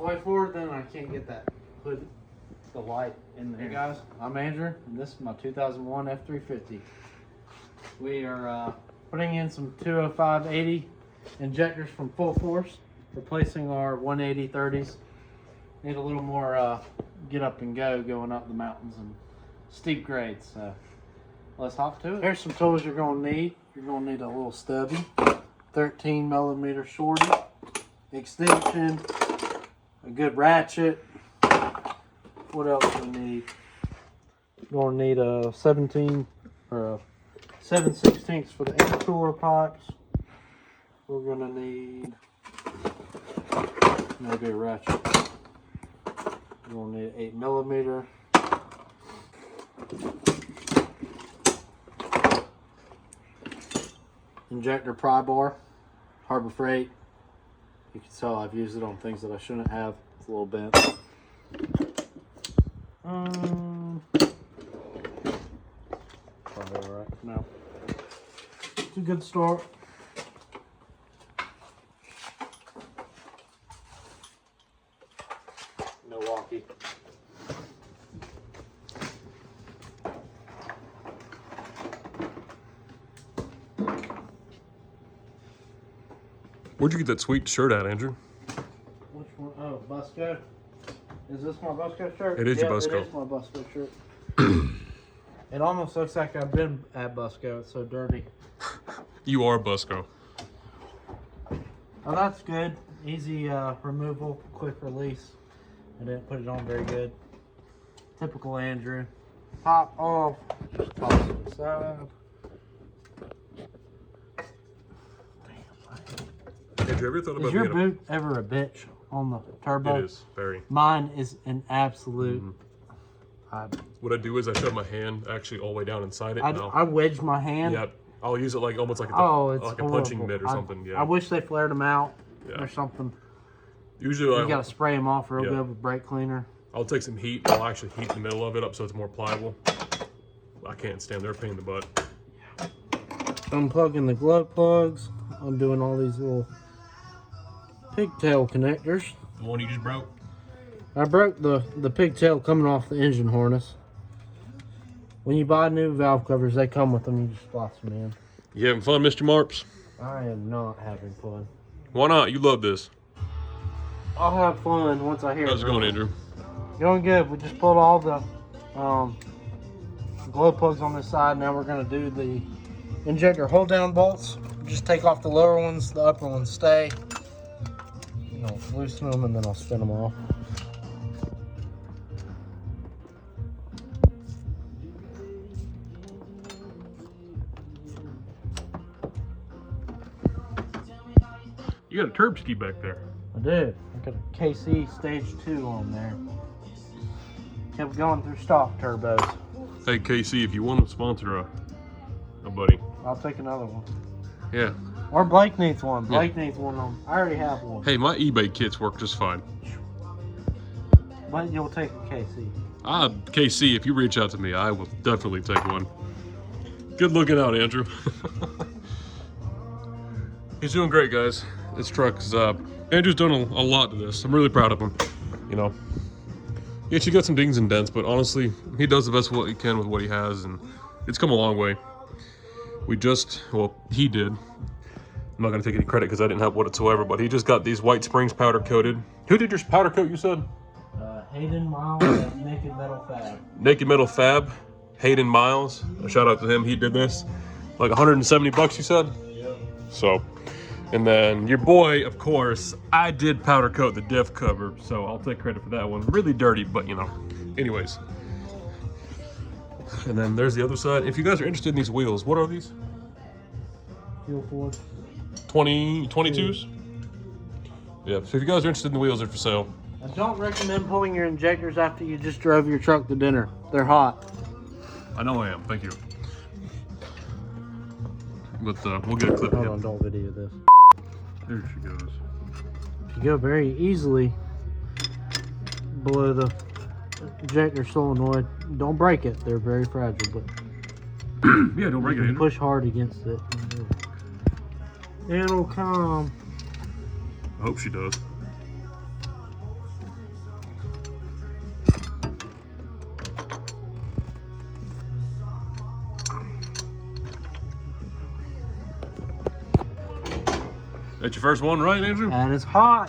the way forward, then I can't get that hood, the light in there. Hey guys, I'm Andrew, and this is my 2001 F350. We are putting in some 205/80 injectors from Full Force, replacing our 180/30s. Need a little more get up and go going up the mountains and steep grades. So let's hop to it. Here's some tools you're going to need. You're going to need a little stubby, 13mm shorty, extension, a good ratchet. What else do we need? You're going to need a 17 or a 7/16 for the intercooler pipes. We're going to need maybe a ratchet. We're going to need 8mm. Injector pry bar, Harbor Freight. You can tell I've used it on things that I shouldn't have. It's a little bent. Probably alright for now. It's a good start. Milwaukee. Where'd you get that sweet shirt at, Andrew? Which one? Oh, Busco. Is this my Busco shirt? It is your Busco. It is my Busco shirt. It almost looks like I've been at Busco. It's so dirty. You are Busco. Oh, that's good. Easy removal, quick release. I didn't put it on very good. Typical Andrew. Pop off. Just toss it aside. Andrew, have you ever thought about Is your being boot ever a bitch on the turbo? It is, very. Mine is an absolute. What I do is I shove my hand actually all the way down inside it. I wedge my hand. Yeah, I'll use it like almost like a, it's like a punching horrible. bit or something. Yeah. I wish they flared them out or something. Usually You gotta spray them off real Yeah. good with brake cleaner. I'll take some heat. I'll actually heat the middle of it up so it's more pliable. I can't stand their pain in the butt. Unplugging the glove plugs. I'm doing all these little pigtail connectors. The one you just broke? I broke the pigtail coming off the engine harness. When you buy new valve covers, they come with them. You just splice them in. You having fun, Mr. Marps? I am not having fun. Why not? You love this. I'll have fun once I hear How's it going, Andrew? Going good. We just pulled all the glow plugs on this side. Now we're going to do the injector hold down bolts. Just take off the lower ones, the upper ones stay. I'll loosen them and then I'll spin them off. You got a turb ski back there. I did. I got a KC Stage 2 on there. Kept going through stock turbos. Hey, KC, if you want to sponsor a buddy. I'll take another one. Yeah. Or Blake needs one. Blake needs one on. I already have one. Hey, my eBay kits work just fine. But you'll take a KC. KC, if you reach out to me, I will definitely take one. Good looking out, Andrew. He's doing great, guys. This truck is Andrew's done a lot to this. I'm really proud of him. You know, yeah, she got some dings and dents, but honestly, he does the best what he can with what he has, and it's come a long way. He did. I'm not gonna take any credit because I didn't have whatsoever, but he just got these white springs powder coated. Who did your powder coat, you said? Hayden Miles at Naked Metal Fab. Naked Metal Fab, Hayden Miles. A shout out to him, he did this. Like 170 bucks, you said? Yep. So, and then your boy, of course, I did powder coat the diff cover, so I'll take credit for that one. Really dirty, but you know. Anyways. And then there's the other side. If you guys are interested in these wheels, what are these? Fuel Force. 22s? Yeah, so if you guys are interested in the wheels, they're for sale. I don't recommend pulling your injectors after you just drove your truck to dinner. They're hot. I know I am, thank you. But we'll get a clip of Hold him. on, don't video this. There she goes. If you go very easily below the injector solenoid, don't break it. They're very fragile, but Yeah, don't break you it, can Andrew. push hard against it. It'll come. I hope she does. That's your first one, right, Andrew? And it's hot.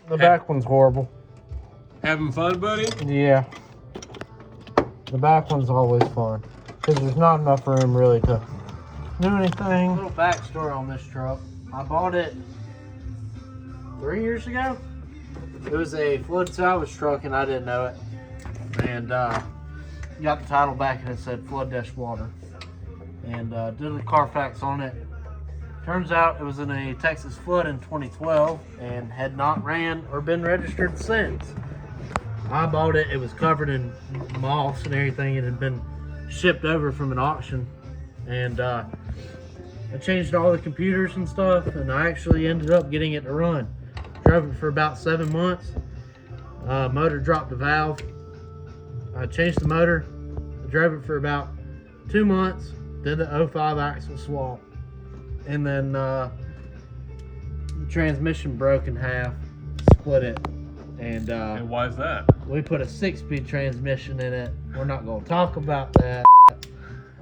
The back one's horrible. Having fun, buddy? Yeah. The back one's always fun. Because there's not enough room really to do anything. Little backstory on this truck. I bought it 3 years ago. It was a flood salvage truck and I didn't know it. And got the title back and it said flood dash water. And did a Carfax on it. Turns out it was in a Texas flood in 2012 and had not ran or been registered since. I bought it, it was covered in moss and everything. It had been shipped over from an auction. And I changed all the computers and stuff and I actually ended up getting it to run. Drove it for about 7 months. Motor dropped the valve. I changed the motor. I drove it for about 2 months. Did the 05 axle swap. And then the transmission broke in half, split it, and why is that? we put a 6-speed transmission in it. We're not going to talk about that.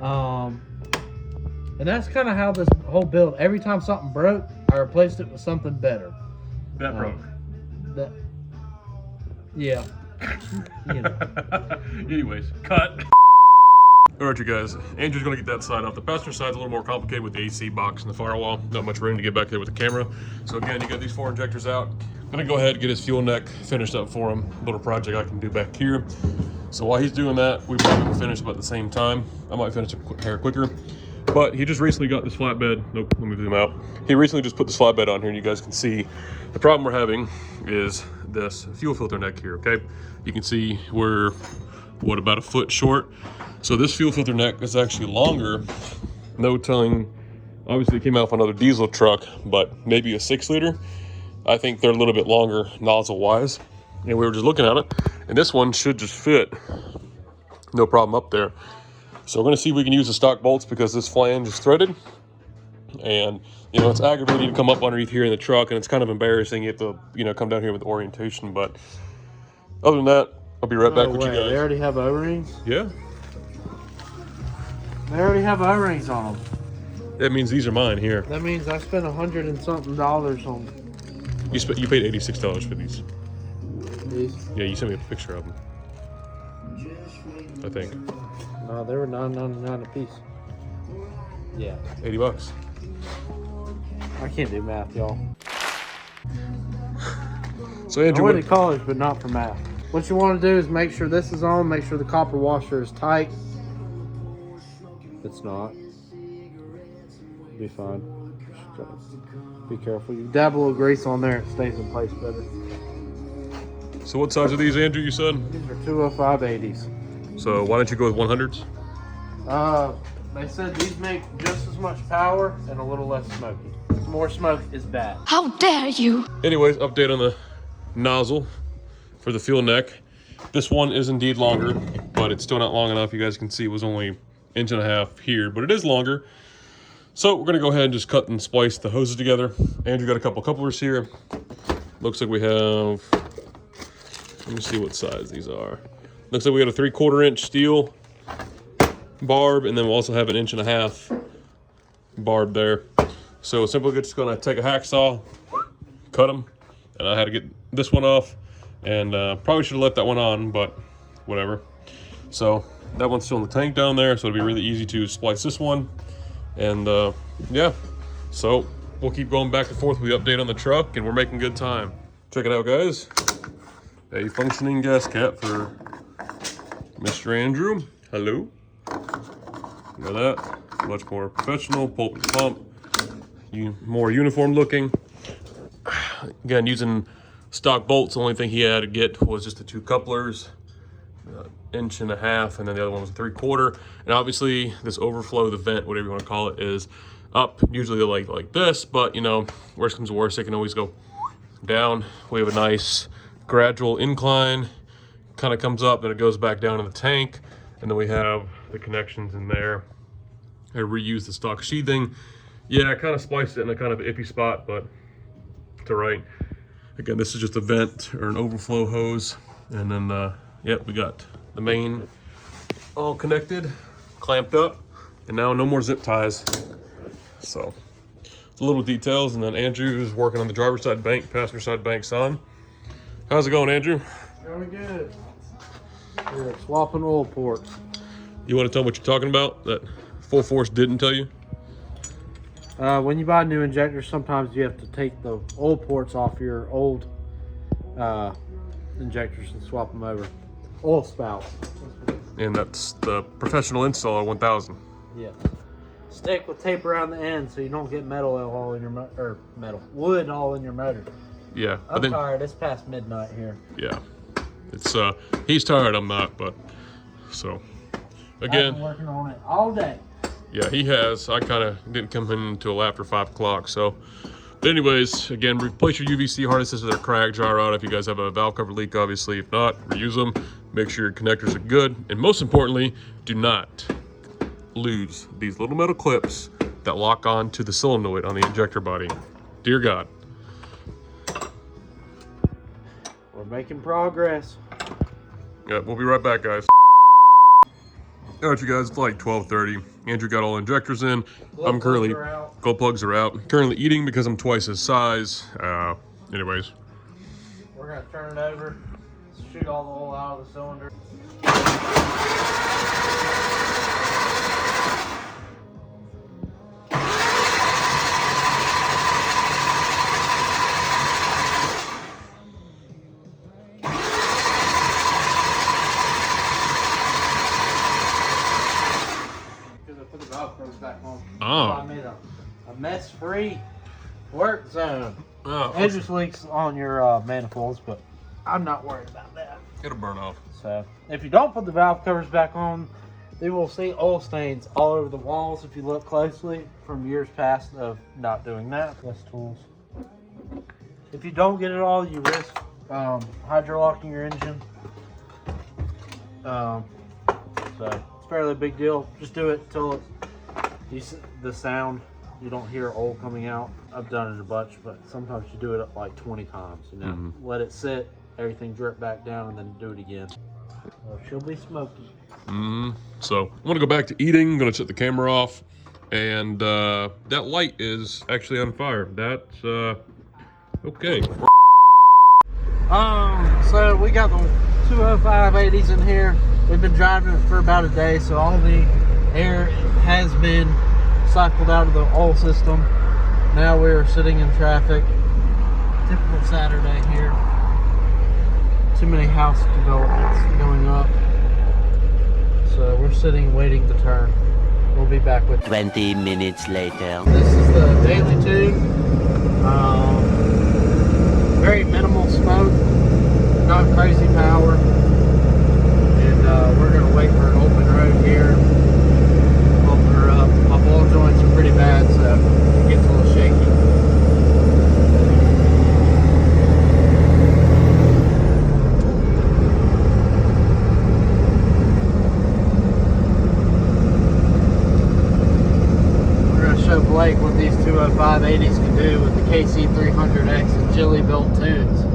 And that's kind of how this whole build. Every time something broke, I replaced it with something better. That broke. That, yeah. You know. Anyways, cut. All right, you guys. Andrew's gonna get that side off. The passenger side's a little more complicated with the AC box and the firewall. Not much room to get back there with the camera. So again, you got these 4 injectors out. I'm gonna go ahead and get his fuel neck finished up for him. A little project I can do back here. So while he's doing that, we probably will finish about the same time. I might finish a hair quicker. But he just recently got this flatbed. Nope, let me zoom out. He recently just put this flatbed on here and you guys can see the problem we're having is this fuel filter neck here, okay? You can see we're, what, about a foot short. So this fuel filter neck is actually longer. No telling, obviously it came out of another diesel truck, but maybe a 6-liter. I think they're a little bit longer nozzle wise. And we were just looking at it, and this one should just fit, no problem up there. So we're gonna see if we can use the stock bolts because this flange is threaded. And you know, it's aggravating to come up underneath here in the truck, and it's kind of embarrassing. You have to, you know, come down here with orientation. But other than that, I'll be right back with you guys. They already have O-rings? Yeah. They already have O-rings on them. That means these are mine here. That means I spent $100 and something on You paid $86 for these. these. Yeah, you sent me a picture of them. I think. No, they were $9.99 a piece. Yeah. $80. I can't do math, y'all. So I Andrew, went to college, but not for math. What you want to do is make sure this is on, make sure the copper washer is tight. It's not. Be fine. Be careful. You dab a little grease on there, it stays in place better. so what size are these, Andrew, you said? These are 205/80s. So why don't you go with 100s? They said these make just as much power and a little less smoky. More smoke is bad. How dare you! Anyways, update on the nozzle for the fuel neck. This one is indeed longer, but it's still not long enough. You guys can see it was only 1.5 inches here, but it is longer. So we're gonna go ahead and just cut and splice the hoses together. Andrew got a couple couplers here. Looks like we have, let me see what size these are. Looks like we got a 3/4 inch steel barb, and then we'll also have 1.5 inch barb there. So simply just gonna take a hacksaw, cut them, and I had to get this one off, and probably should have left that one on, but whatever. So that one's still in the tank down there, so it'll be really easy to splice this one. And yeah, so we'll keep going back and forth with the update on the truck, and we're making good time. Check it out, guys. A functioning gas cap for Mr. Andrew. Hello. Look at that. Much more professional. Pulp and pump. More uniform looking. Again, using stock bolts. The only thing he had to get was just the 2 couplers. 1.5 inches, and then the other one was 3/4. And obviously this overflow, the vent, whatever you want to call it, is up. Usually like this, but you know, worst comes to worst, it can always go down. We have a nice gradual incline, kind of comes up, then it goes back down in the tank, and then we have the connections in there. I reused the stock sheathing. Yeah, I kind of spliced it in a kind of iffy spot, but it's all right. Again, this is just a vent or an overflow hose, and then yep, we got the main all connected, clamped up, and now no more zip ties. So the little details, and then Andrew is working on the driver's side bank, passenger side bank's on. How's it going, Andrew? Going good. We're swapping oil ports. You want to tell me what you're talking about that Full Force didn't tell you? When you buy new injectors, sometimes you have to take the oil ports off your old injectors and swap them over. Oil spouts. And that's the Professional Installer 1000. Yeah. Stick with tape around the end so you don't get metal all in your wood all in your motor. Yeah. I'm tired. It's past midnight here. Yeah. It's he's tired, I'm not, but so I've again, been working on it all day. yeah, he has. I kind of didn't come in until after 5 o'clock. So, but anyways, again, replace your UVC harnesses with their crag jar out if you guys have a valve cover leak, obviously. If not, reuse them. Make sure your connectors are good. And most importantly, do not lose these little metal clips that lock on to the solenoid on the injector body. Dear God. We're making progress. Yeah, we'll be right back, guys. All right, you guys, it's like 12:30. Andrew got all injectors in. I'm currently, glow plugs are out. Currently eating because I'm twice his size. Anyways. We're gonna turn it over, shoot all the oil out of the cylinder. Put the valve covers back on. Oh. So I made a mess-free work zone. Oh, It just leaks on your manifolds, but I'm not worried about that. it'll burn off. So if you don't put the valve covers back on, they will see oil stains all over the walls if you look closely from years past of not doing that. Less tools. If you don't get it all, you risk hydrolocking your engine. So it's fairly big deal. Just do it till the sound, you don't hear oil coming out. I've done it a bunch, but sometimes you do it like 20 times, you know. Let it sit, everything drip back down, and then do it again. She'll be smoky. So I'm gonna go back to eating. I'm gonna shut the camera off, and that light is actually on fire. That's okay. So we got the 205/80s in here. We've been driving it for about a day, so all the air has been cycled out of the oil system. Now we're sitting in traffic. Typical Saturday here. Too many house developments going up. So we're sitting waiting to turn. We'll be back with 20 minutes later. This is the daily tune. Very minimal smoke, not crazy power. And we're gonna wait for an open road here. Open her up. My ball joints are pretty bad, so it gets a little shaky. We're gonna show Blake what these 205/80s can do with the KC300X and Gilly built tunes.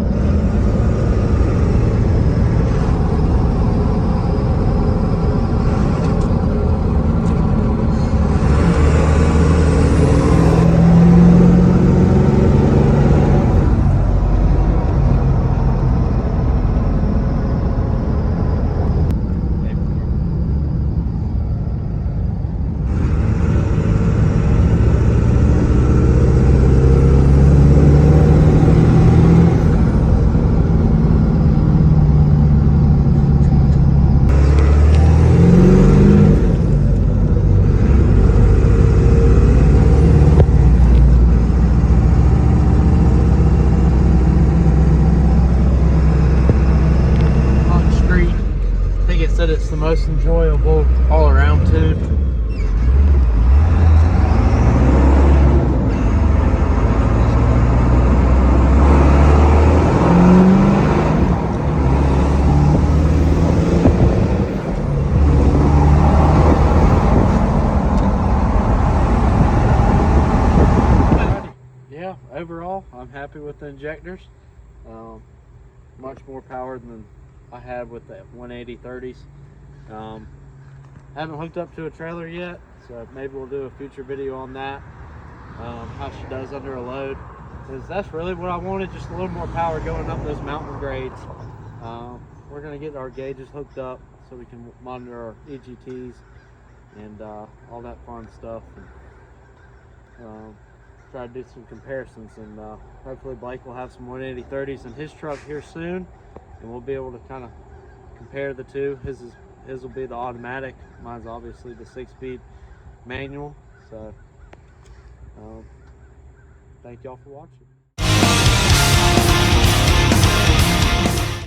It's the most enjoyable all around tune. Yeah, overall I'm happy with the injectors. Much more power than I had with the 180/30s. Haven't hooked up to a trailer yet, so maybe we'll do a future video on that, how she does under a load, because that's really what I wanted, just a little more power going up those mountain grades. We're going to get our gauges hooked up so we can monitor our EGTs and all that fun stuff, and try to do some comparisons, and hopefully Blake will have some 180/30s in his truck here soon, and we'll be able to kind of compare the two. His will be the automatic, mine's obviously the 6-speed manual. So thank y'all for watching.